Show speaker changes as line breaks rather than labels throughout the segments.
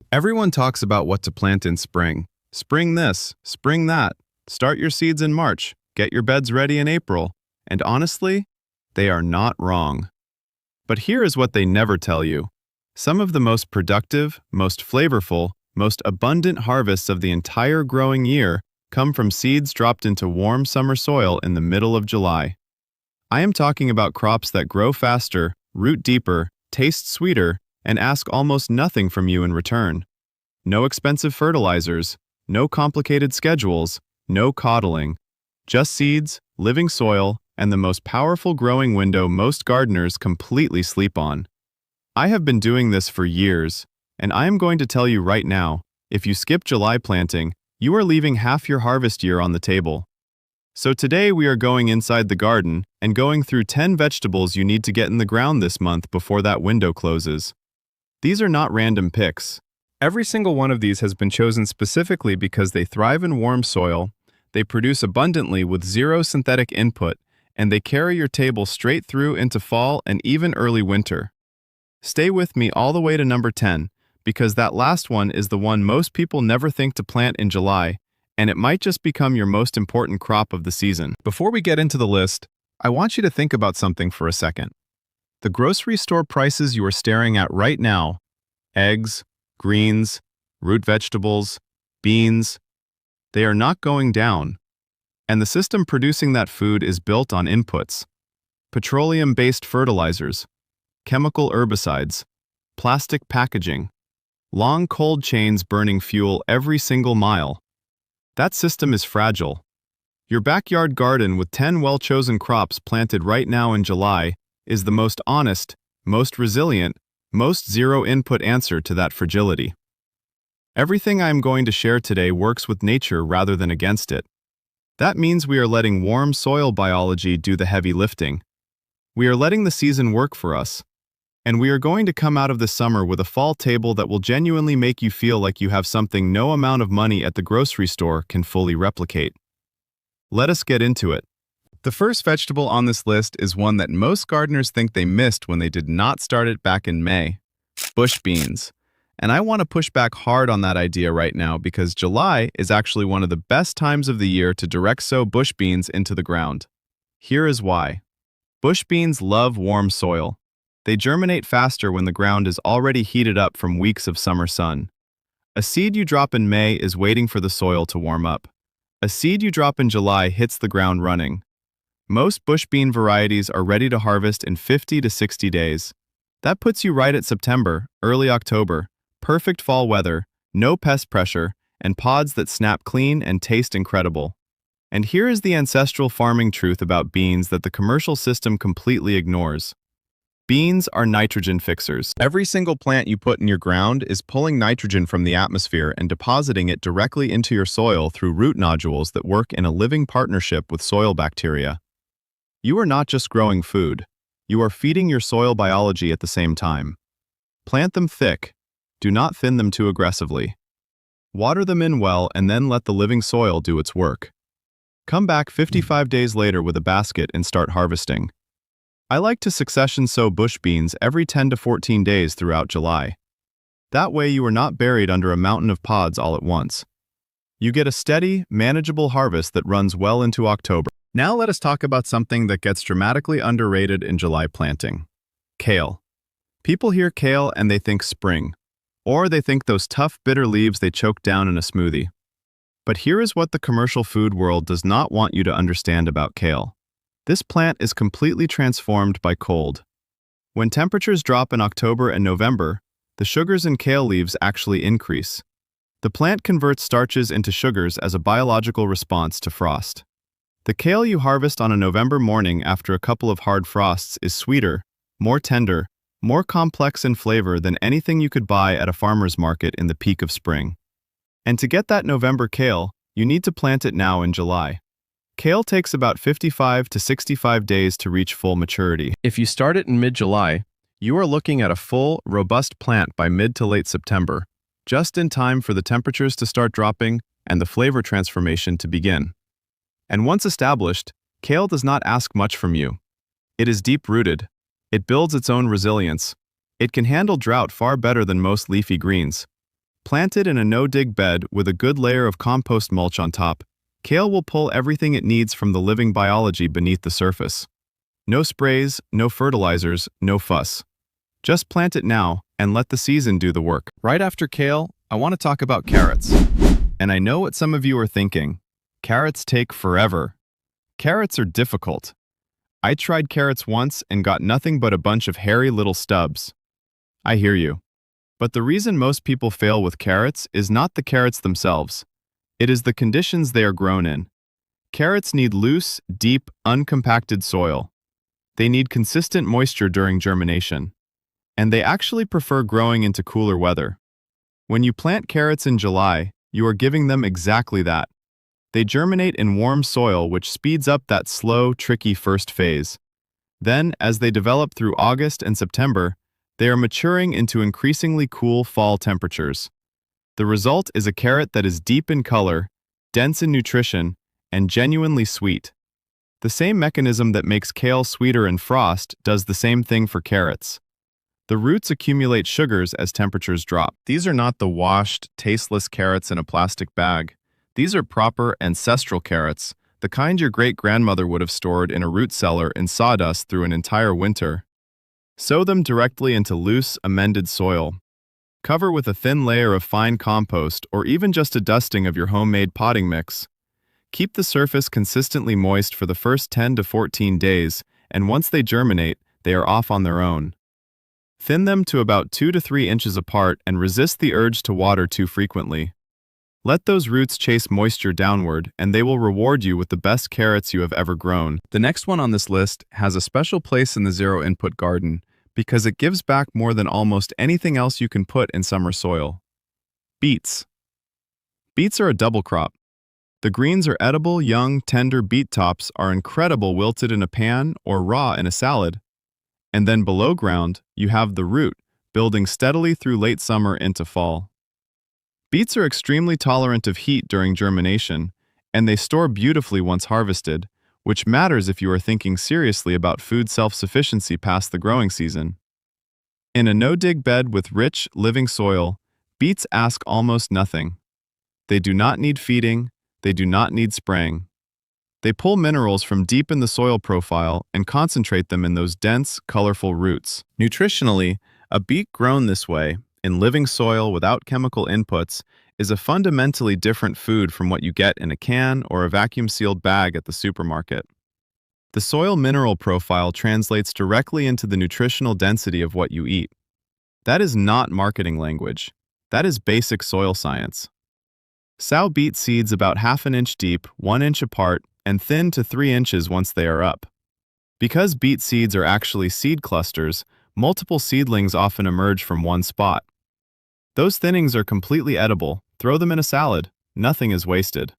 Everyone talks about what to plant in spring. Spring this, spring that. Start your seeds in March, get your beds ready in April. And honestly, they are not wrong. But here is what they never tell you. Some of the most productive, most flavorful, most abundant harvests of the entire growing year come from seeds dropped into warm summer soil in the middle of July. I am talking about crops that grow faster, root deeper, taste sweeter, and ask almost nothing from you in return. No expensive fertilizers, no complicated schedules, no coddling. Just seeds, living soil, and the most powerful growing window most gardeners completely sleep on. I have been doing this for years, and I am going to tell you right now, if you skip July planting, you are leaving half your harvest year on the table. So today we are going inside the garden and going through 10 vegetables you need to get in the ground this month before that window closes. These are not random picks. Every single one of these has been chosen specifically because they thrive in warm soil, they produce abundantly with zero synthetic input, and they carry your table straight through into fall and even early winter. Stay with me all the way to number 10, because that last one is the one most people never think to plant in July, and it might just become your most important crop of the season. Before we get into the list, I want you to think about something for a second. The grocery store prices you are staring at right now, eggs, greens, root vegetables, beans, they are not going down. And the system producing that food is built on inputs: petroleum-based fertilizers, chemical herbicides, plastic packaging, long cold chains burning fuel every single mile. That system is fragile. Your backyard garden with 10 well-chosen crops planted right now in July is the most honest, most resilient, most zero-input answer to that fragility. Everything I am going to share today works with nature rather than against it. That means we are letting warm soil biology do the heavy lifting. We are letting the season work for us. And we are going to come out of the summer with a fall table that will genuinely make you feel like you have something no amount of money at the grocery store can fully replicate. Let us get into it. The first vegetable on this list is one that most gardeners think they missed when they did not start it back in May: bush beans. And I want to push back hard on that idea right now because July is actually one of the best times of the year to direct sow bush beans into the ground. Here is why. Bush beans love warm soil. They germinate faster when the ground is already heated up from weeks of summer sun. A seed you drop in May is waiting for the soil to warm up. A seed you drop in July hits the ground running. Most bush bean varieties are ready to harvest in 50 to 60 days. That puts you right at September, early October. Perfect fall weather, no pest pressure, and pods that snap clean and taste incredible. And here is the ancestral farming truth about beans that the commercial system completely ignores. Beans are nitrogen fixers. Every single plant you put in your ground is pulling nitrogen from the atmosphere and depositing it directly into your soil through root nodules that work in a living partnership with soil bacteria. You are not just growing food. You are feeding your soil biology at the same time. Plant them thick. Do not thin them too aggressively. Water them in well and then let the living soil do its work. Come back 55 days later with a basket and start harvesting. I like to succession sow bush beans every 10 to 14 days throughout July. That way you are not buried under a mountain of pods all at once. You get a steady, manageable harvest that runs well into October. Now let us talk about something that gets dramatically underrated in July planting: kale. People hear kale and they think spring. Or they think those tough, bitter leaves they choke down in a smoothie. But here is what the commercial food world does not want you to understand about kale. This plant is completely transformed by cold. When temperatures drop in October and November, the sugars in kale leaves actually increase. The plant converts starches into sugars as a biological response to frost. The kale you harvest on a November morning after a couple of hard frosts is sweeter, more tender, more complex in flavor than anything you could buy at a farmer's market in the peak of spring. And to get that November kale, you need to plant it now in July. Kale takes about 55 to 65 days to reach full maturity. If you start it in mid-July, you are looking at a full, robust plant by mid to late September, just in time for the temperatures to start dropping and the flavor transformation to begin. And once established, kale does not ask much from you. It is deep-rooted. It builds its own resilience. It can handle drought far better than most leafy greens. Planted in a no-dig bed with a good layer of compost mulch on top, kale will pull everything it needs from the living biology beneath the surface. No sprays, no fertilizers, no fuss. Just plant it now and let the season do the work. Right after kale, I want to talk about carrots. And I know what some of you are thinking. Carrots take forever. Carrots are difficult. I tried carrots once and got nothing but a bunch of hairy little stubs. I hear you. But the reason most people fail with carrots is not the carrots themselves. It is the conditions they are grown in. Carrots need loose, deep, uncompacted soil. They need consistent moisture during germination. And they actually prefer growing into cooler weather. When you plant carrots in July, you are giving them exactly that. They germinate in warm soil, which speeds up that slow, tricky first phase. Then, as they develop through August and September, they are maturing into increasingly cool fall temperatures. The result is a carrot that is deep in color, dense in nutrition, and genuinely sweet. The same mechanism that makes kale sweeter in frost does the same thing for carrots. The roots accumulate sugars as temperatures drop. These are not the washed, tasteless carrots in a plastic bag. These are proper ancestral carrots, the kind your great-grandmother would have stored in a root cellar in sawdust through an entire winter. Sow them directly into loose, amended soil. Cover with a thin layer of fine compost or even just a dusting of your homemade potting mix. Keep the surface consistently moist for the first 10 to 14 days, and once they germinate, they are off on their own. Thin them to about 2 to 3 inches apart and resist the urge to water too frequently. Let those roots chase moisture downward, and they will reward you with the best carrots you have ever grown. The next one on this list has a special place in the zero-input garden because it gives back more than almost anything else you can put in summer soil. Beets. Beets are a double crop. The greens are edible, young, tender beet tops are incredible wilted in a pan or raw in a salad. And then below ground, you have the root, building steadily through late summer into fall. Beets are extremely tolerant of heat during germination, and they store beautifully once harvested, which matters if you are thinking seriously about food self-sufficiency past the growing season. In a no-dig bed with rich, living soil, beets ask almost nothing. They do not need feeding, they do not need spraying. They pull minerals from deep in the soil profile and concentrate them in those dense, colorful roots. Nutritionally, a beet grown this way, in living soil without chemical inputs, is a fundamentally different food from what you get in a can or a vacuum-sealed bag at the supermarket. The soil mineral profile translates directly into the nutritional density of what you eat. That is not marketing language. That is basic soil science. Sow beet seeds about ½ inch deep, 1 inch apart, and thin to 3 inches once they are up. Because beet seeds are actually seed clusters, multiple seedlings often emerge from one spot. Those thinnings are completely edible. Throw them in a salad. Nothing is wasted.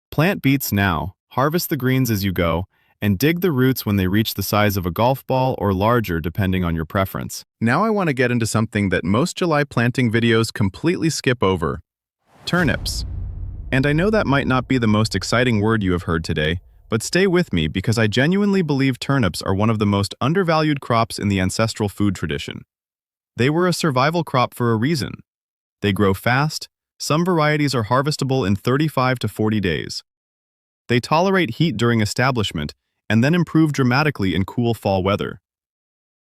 Plant beets now, harvest the greens as you go, and dig the roots when they reach the size of a golf ball or larger depending on your preference. Now I want to get into something that most July planting videos completely skip over: turnips. And I know that might not be the most exciting word you have heard today, but stay with me because I genuinely believe turnips are one of the most undervalued crops in the ancestral food tradition. They were a survival crop for a reason. They grow fast. Some varieties are harvestable in 35 to 40 days. They tolerate heat during establishment and then improve dramatically in cool fall weather.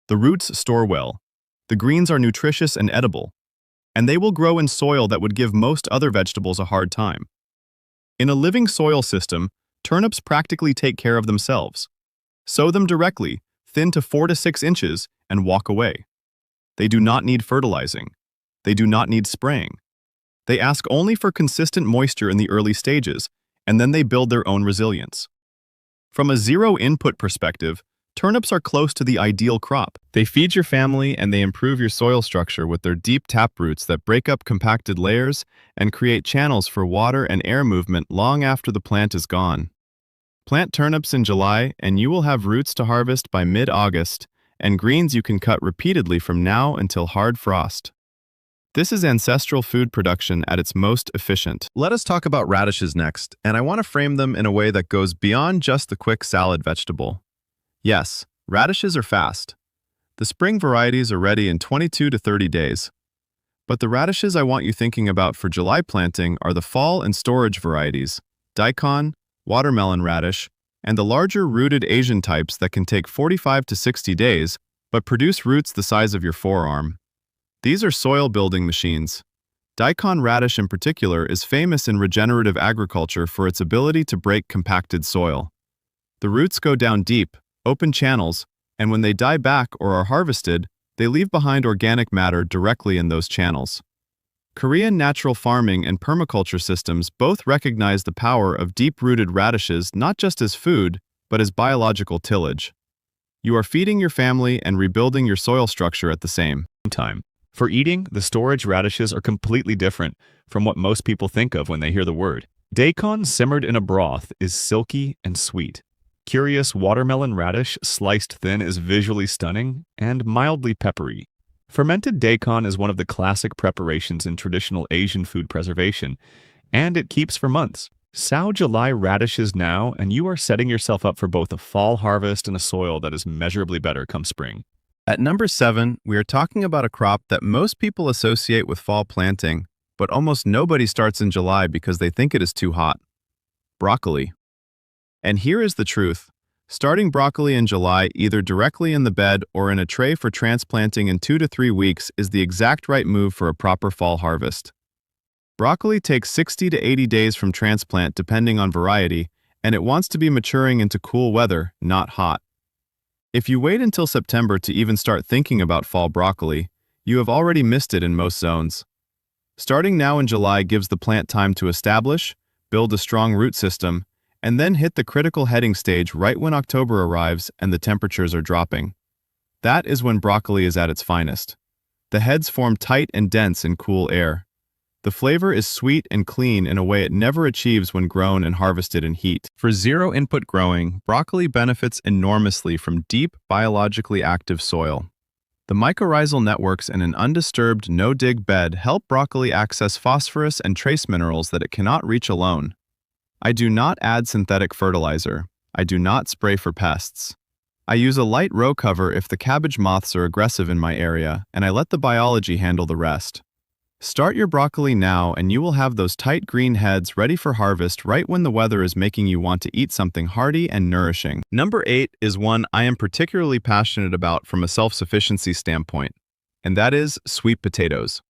The roots store well. The greens are nutritious and edible, and they will grow in soil that would give most other vegetables a hard time. In a living soil system, turnips practically take care of themselves. Sow them directly, thin to 4 to 6 inches, and walk away. They do not need fertilizing. They do not need spraying. They ask only for consistent moisture in the early stages, and then they build their own resilience. From a zero-input perspective, turnips are close to the ideal crop. They feed your family and they improve your soil structure with their deep taproots that break up compacted layers and create channels for water and air movement long after the plant is gone. Plant turnips in July and you will have roots to harvest by mid-August and greens you can cut repeatedly from now until hard frost. This is ancestral food production at its most efficient. Let us talk about radishes next, and I want to frame them in a way that goes beyond just the quick salad vegetable. Yes, radishes are fast. The spring varieties are ready in 22 to 30 days. But the radishes I want you thinking about for July planting are the fall and storage varieties, daikon, watermelon radish, and the larger rooted Asian types that can take 45 to 60 days, but produce roots the size of your forearm. These are soil-building machines. Daikon radish in particular is famous in regenerative agriculture for its ability to break compacted soil. The roots go down deep, open channels, and when they die back or are harvested, they leave behind organic matter directly in those channels. Korean natural farming and permaculture systems both recognize the power of deep-rooted radishes not just as food, but as biological tillage. You are feeding your family and rebuilding your soil structure at the same time.
For eating, the storage radishes are completely different from what most people think of when they hear the word. Daikon simmered in a broth is silky and sweet. Curious watermelon radish sliced thin is visually stunning and mildly peppery. Fermented daikon is one of the classic preparations in traditional Asian food preservation, and it keeps for months. Sow July radishes now, and you are setting yourself up for both a fall harvest and a soil that is measurably better come spring.
At number 7, we are talking about a crop that most people associate with fall planting, but almost nobody starts in July because they think it is too hot. Broccoli. And here is the truth. Starting broccoli in July either directly in the bed or in a tray for transplanting in 2 to 3 weeks is the exact right move for a proper fall harvest. Broccoli takes 60 to 80 days from transplant depending on variety, and it wants to be maturing into cool weather, not hot. If you wait until September to even start thinking about fall broccoli, you have already missed it in most zones. Starting now in July gives the plant time to establish, build a strong root system, and then hit the critical heading stage right when October arrives and the temperatures are dropping. That is when broccoli is at its finest. The heads form tight and dense in cool air. The flavor is sweet and clean in a way it never achieves when grown and harvested in heat. For zero-input growing, broccoli benefits enormously from deep, biologically active soil. The mycorrhizal networks in an undisturbed, no-dig bed help broccoli access phosphorus and trace minerals that it cannot reach alone. I do not add synthetic fertilizer. I do not spray for pests. I use a light row cover if the cabbage moths are aggressive in my area, and I let the biology handle the rest. Start your broccoli now and you will have those tight green heads ready for harvest right when the weather is making you want to eat something hearty and nourishing. Number 8 is one I am particularly passionate about from a self-sufficiency standpoint, and that is sweet potatoes.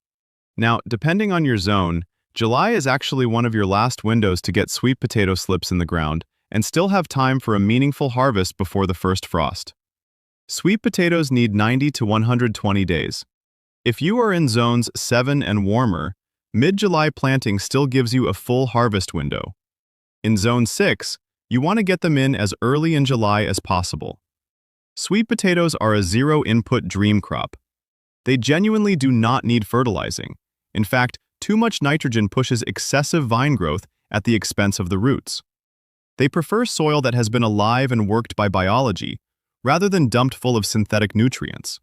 Now, depending on your zone, July is actually one of your last windows to get sweet potato slips in the ground and still have time for a meaningful harvest before the first frost. Sweet potatoes need 90 to 120 days. If you are in zones 7 and warmer, mid-July planting still gives you a full harvest window. In zone 6, you want to get them in as early in July as possible. Sweet potatoes are a zero-input dream crop. They genuinely do not need fertilizing. In fact, too much nitrogen pushes excessive vine growth at the expense of the roots. They prefer soil that has been alive and worked by biology, rather than dumped full of synthetic nutrients.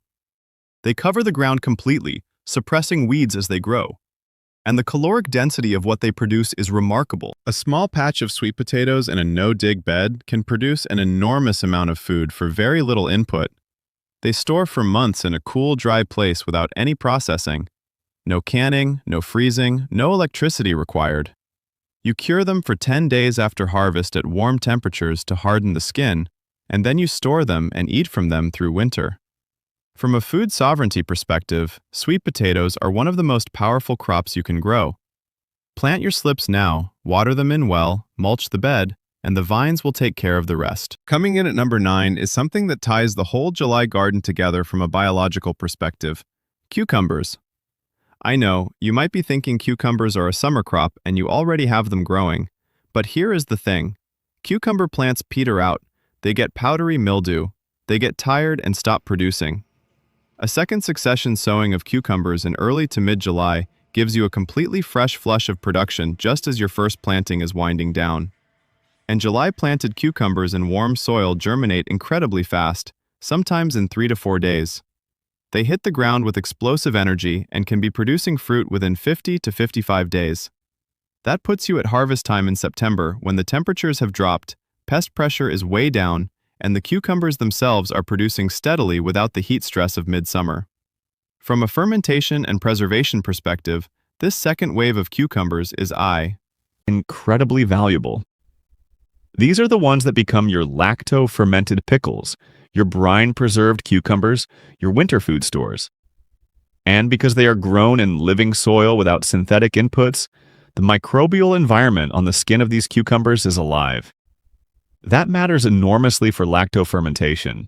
They cover the ground completely, suppressing weeds as they grow. And the caloric density of what they produce is remarkable. A small patch of sweet potatoes in a no-dig bed can produce an enormous amount of food for very little input. They store for months in a cool, dry place without any processing. No canning, no freezing, no electricity required. You cure them for 10 days after harvest at warm temperatures to harden the skin, and then you store them and eat from them through winter. From a food sovereignty perspective, sweet potatoes are one of the most powerful crops you can grow. Plant your slips now, water them in well, mulch the bed, and the vines will take care of the rest. Coming in at number 9 is something that ties the whole July garden together from a biological perspective: cucumbers. I know, you might be thinking cucumbers are a summer crop and you already have them growing, but here is the thing. Cucumber plants peter out, they get powdery mildew, they get tired and stop producing. A second succession sowing of cucumbers in early to mid-July gives you a completely fresh flush of production just as your first planting is winding down. And July-planted cucumbers in warm soil germinate incredibly fast, sometimes in 3 to 4 days. They hit the ground with explosive energy and can be producing fruit within 50 to 55 days. That puts you at harvest time in September when the temperatures have dropped, pest pressure is way down, and the cucumbers themselves are producing steadily without the heat stress of midsummer. From a fermentation and preservation perspective, this second wave of cucumbers is
incredibly valuable. These are the ones that become your lacto-fermented pickles, your brine-preserved cucumbers, your winter food stores. And because they are grown in living soil without synthetic inputs, the microbial environment on the skin of these cucumbers is alive. That matters enormously for lactofermentation.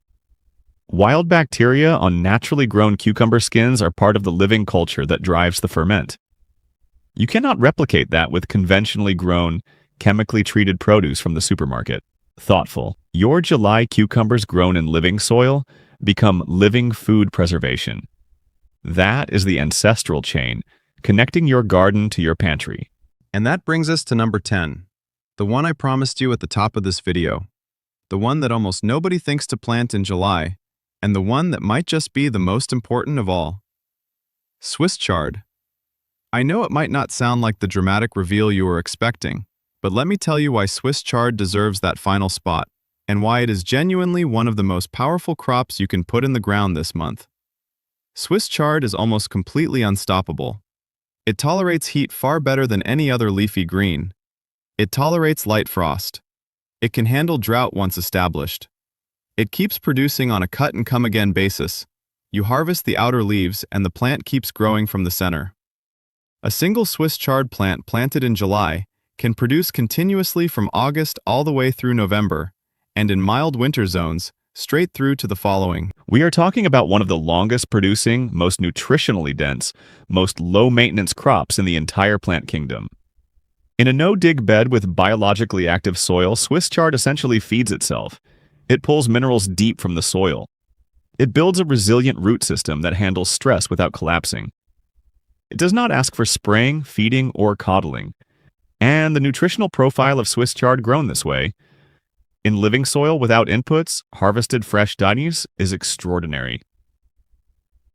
Wild bacteria on naturally grown cucumber skins are part of the living culture that drives the ferment. You cannot replicate that with conventionally grown, chemically treated produce from the supermarket. Thoughtful. Your July cucumbers grown in living soil become living food preservation. That is the ancestral chain, connecting your garden to your pantry.
And that brings us to number 10, the one I promised you at the top of this video, the one that almost nobody thinks to plant in July, and the one that might just be the most important of all. Swiss chard. I know it might not sound like the dramatic reveal you were expecting, but let me tell you why Swiss chard deserves that final spot, and why it is genuinely one of the most powerful crops you can put in the ground this month. Swiss chard is almost completely unstoppable. It tolerates heat far better than any other leafy green. It tolerates light frost. It can handle drought once established. It keeps producing on a cut-and-come-again basis. You harvest the outer leaves and the plant keeps growing from the center. A single Swiss chard plant planted in July can produce continuously from August all the way through November, and in mild winter zones, straight through to the following.
We are talking about one of the longest producing, most nutritionally dense, most low-maintenance crops in the entire plant kingdom. In a no-dig bed with biologically active soil, Swiss chard essentially feeds itself. It pulls minerals deep from the soil. It builds a resilient root system that handles stress without collapsing. It does not ask for spraying, feeding, or coddling. And the nutritional profile of Swiss chard grown this way, in living soil without inputs, harvested fresh dinies, is extraordinary.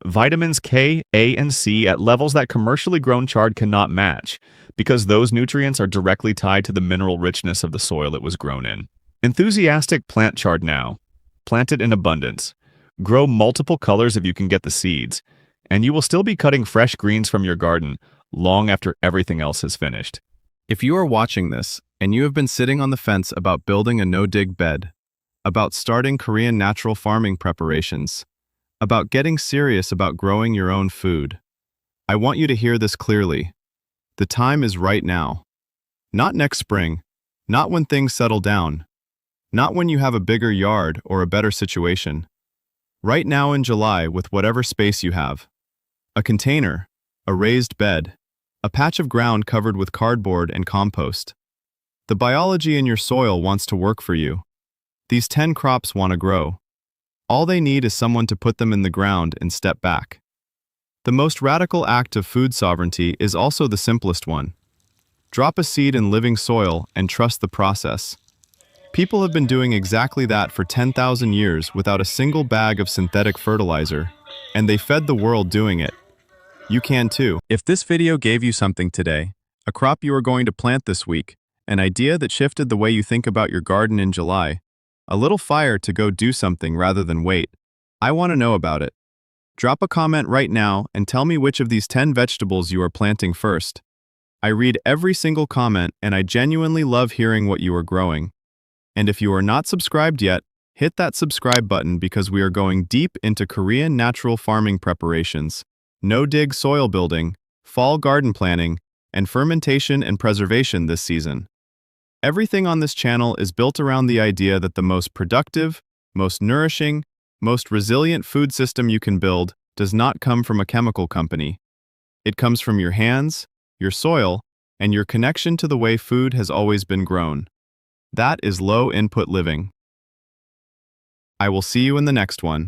Vitamins K, A, and C at levels that commercially grown chard cannot match, because those nutrients are directly tied to the mineral richness of the soil it was grown in. Enthusiastic plant chard now. Plant it in abundance. Grow multiple colors if you can get the seeds, and you will still be cutting fresh greens from your garden long after everything else is finished.
If you are watching this, and you have been sitting on the fence about building a no-dig bed, about starting Korean natural farming preparations, about getting serious about growing your own food, I want you to hear this clearly. The time is right now. Not next spring, not when things settle down, not when you have a bigger yard or a better situation. Right now in July with whatever space you have. A container, a raised bed, a patch of ground covered with cardboard and compost. The biology in your soil wants to work for you. These 10 crops want to grow. All they need is someone to put them in the ground and step back. The most radical act of food sovereignty is also the simplest one. Drop a seed in living soil and trust the process. People have been doing exactly that for 10,000 years without a single bag of synthetic fertilizer, and they fed the world doing it. You can too. If this video gave you something today, a crop you are going to plant this week, an idea that shifted the way you think about your garden in July, a little fire to go do something rather than wait, I want to know about it. Drop a comment right now and tell me which of these 10 vegetables you are planting first. I read every single comment and I genuinely love hearing what you are growing. And if you are not subscribed yet, hit that subscribe button because we are going deep into Korean natural farming preparations, no-dig soil building, fall garden planning, and fermentation and preservation this season. Everything on this channel is built around the idea that the most productive, most nourishing, most resilient food system you can build does not come from a chemical company. It comes from your hands, your soil, and your connection to the way food has always been grown. That is low-input living. I will see you in the next one.